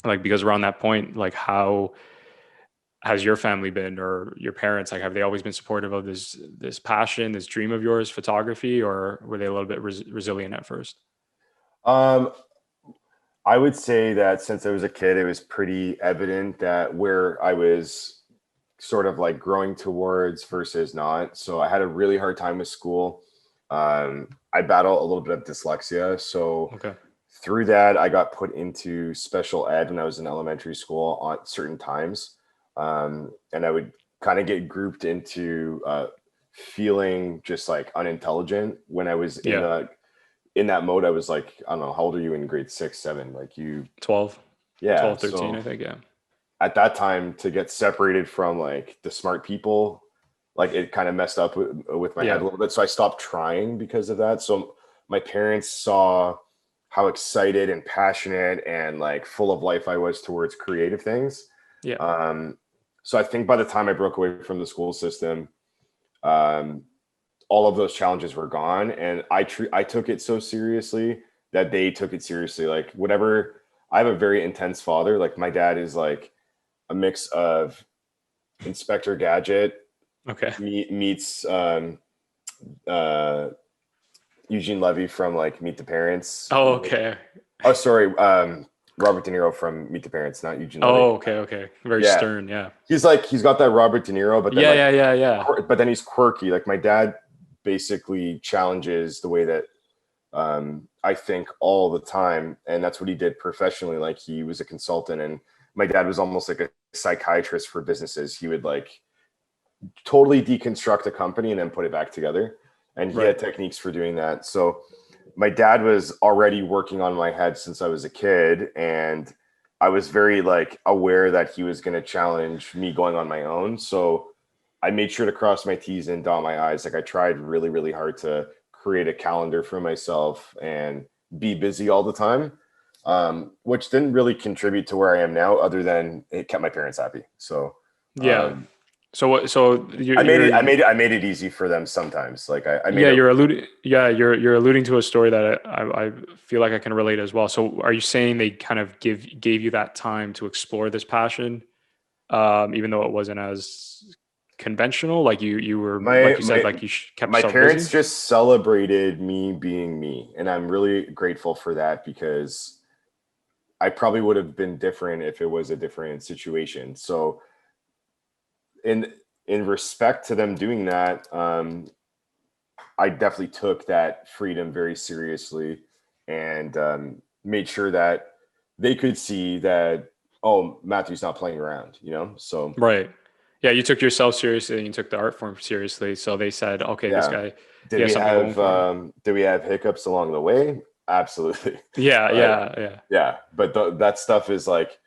Like, because around that point, like, how has your family been, or your parents? Like, have they always been supportive of this passion, this dream of yours, photography, or were they a little bit resilient at first? Um, I would say that since I was a kid, it was pretty evident that where I was sort of like growing towards versus not. So I had a really hard time with school. I battle a little bit of dyslexia. So Okay. through that, I got put into special ed when I was in elementary school on certain times. And I would kind of get grouped into feeling just like unintelligent when I was Yeah. in that mode. I was like, I don't know, how old are you in grade six, seven? Like you, 12, yeah. 12, 13, I So think. Yeah. at that time to get separated from like the smart people, like it kind of messed up with my head Yeah. a little bit. So I stopped trying because of that. So my parents saw how excited and passionate and like full of life I was towards creative things. Yeah. Um, so I think by the time I broke away from the school system, um, all of those challenges were gone, and I took it so seriously that they took it seriously. Like whatever, I have a very intense father. Like my dad is like a mix of Inspector Gadget Okay. meets uh, Eugene Levy from like Meet the Parents. Oh, okay. Oh, sorry, Robert De Niro from Meet the Parents, not Eugene Levy. Oh, okay. Okay. Very Yeah, stern. Yeah. he's got that Robert De Niro, but then Yeah. like, Yeah. Yeah. Yeah. but then he's quirky. Like my dad basically challenges the way that I think all the time, and that's what he did professionally. Like he was a consultant, and my dad was almost like a psychiatrist for businesses. He would like totally deconstruct a company and then put it back together. And he Right. had techniques for doing that. So my dad was already working on my head since I was a kid. And I was very like aware that he was going to challenge me going on my own. So I made sure to cross my T's and dot my I's. Like I tried really, really hard to create a calendar for myself and be busy all the time, which didn't really contribute to where I am now, other than it kept my parents happy. So Yeah. um, So what? So I made it. you're I made it easy for them sometimes. Like I made yeah, it. you're alluding. Yeah, you're alluding to a story that I feel like I can relate as well. So, are you saying they kind of gave you that time to explore this passion, even though it wasn't as conventional? Like you were, My like you said, my like you kept my yourself parents busy. just celebrated me being me, and I'm really grateful for that because I probably would have been different if it was a different situation. So in in respect to them doing that, I definitely took that freedom very seriously and made sure that they could see that, oh, Matthew's not playing around, you know? So Right. Yeah, you took yourself seriously and you took the art form seriously. So they said, okay, this yeah. guy, he has something going for him. Did we have hiccups along the way? Absolutely. Yeah, But yeah, yeah. yeah, but that stuff is like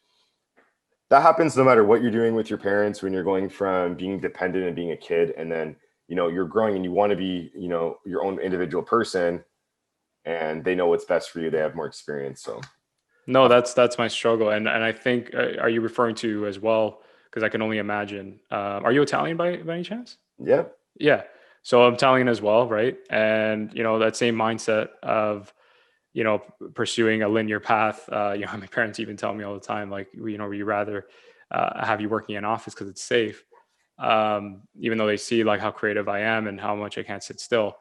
that happens no matter what you're doing with your parents when you're going from being dependent and being a kid and then, you're growing and you want to be, your own individual person and they know what's best for you. They have more experience. So No, that's my struggle, and I think are you referring to as well? Because I can only imagine. Are you Italian by any chance? yeah. Yeah. So I'm Italian as well, right? And that same mindset of pursuing a linear path. My parents even tell me all the time, like, we rather have you working in office because it's safe, even though they see like how creative I am and how much I can't sit still.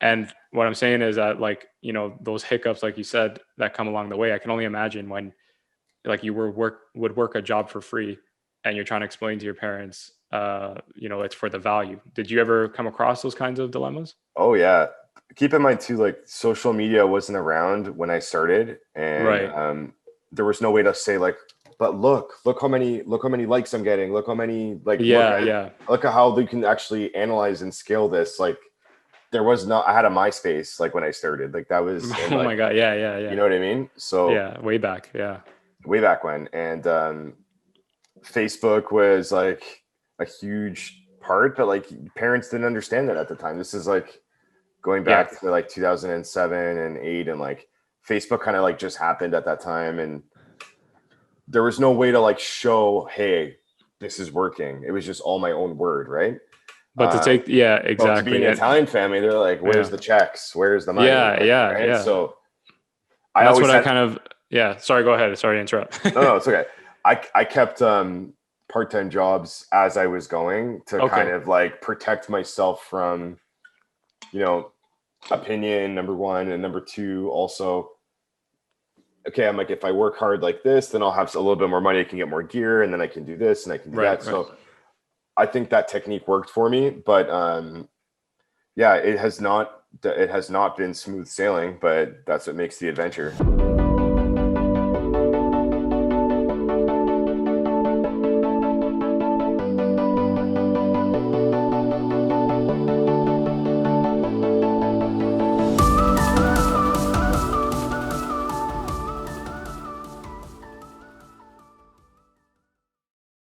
And what I'm saying is that, like, those hiccups, like you said, that come along the way, I can only imagine when like you would work a job for free and you're trying to explain to your parents, it's for the value. Did you ever come across those kinds of dilemmas? Oh yeah. Keep in mind too, like social media wasn't around when I started, and Right. there was no way to say like, but look how many likes I'm getting. Look how many like Yeah. Yeah. look at how they can actually analyze and scale this. Like there was no. I had a MySpace like when I started. Like that was and Oh like my God. Yeah. Yeah. you Yeah. know what I mean. So Yeah. Way back. Yeah. way back when, and Facebook was like a huge part, but like parents didn't understand that at the time. This is like going Yeah. back to like 2007 and 8, and like Facebook kind of like just happened at that time, and there was no way to like show, hey, this is working. It was just all my own word, right? But to take, yeah, So to be an exactly. And Italian family, they're like, where's yeah. the checks, where's the money, Yeah. like, Yeah. right? Yeah. So I And that's what always I had kind of Yeah. Sorry. Go ahead. Sorry to interrupt. No, it's okay. I kept part-time jobs as I was going to kind Okay. of like protect myself from, you know, opinion, number one, and number two, also, okay, I'm like, if I work hard like this, then I'll have a little bit more money. I can get more gear, and then I can do this and I can do Right. that. Right. So I think that technique worked for me, but yeah, it has not been smooth sailing, but that's what makes the adventure.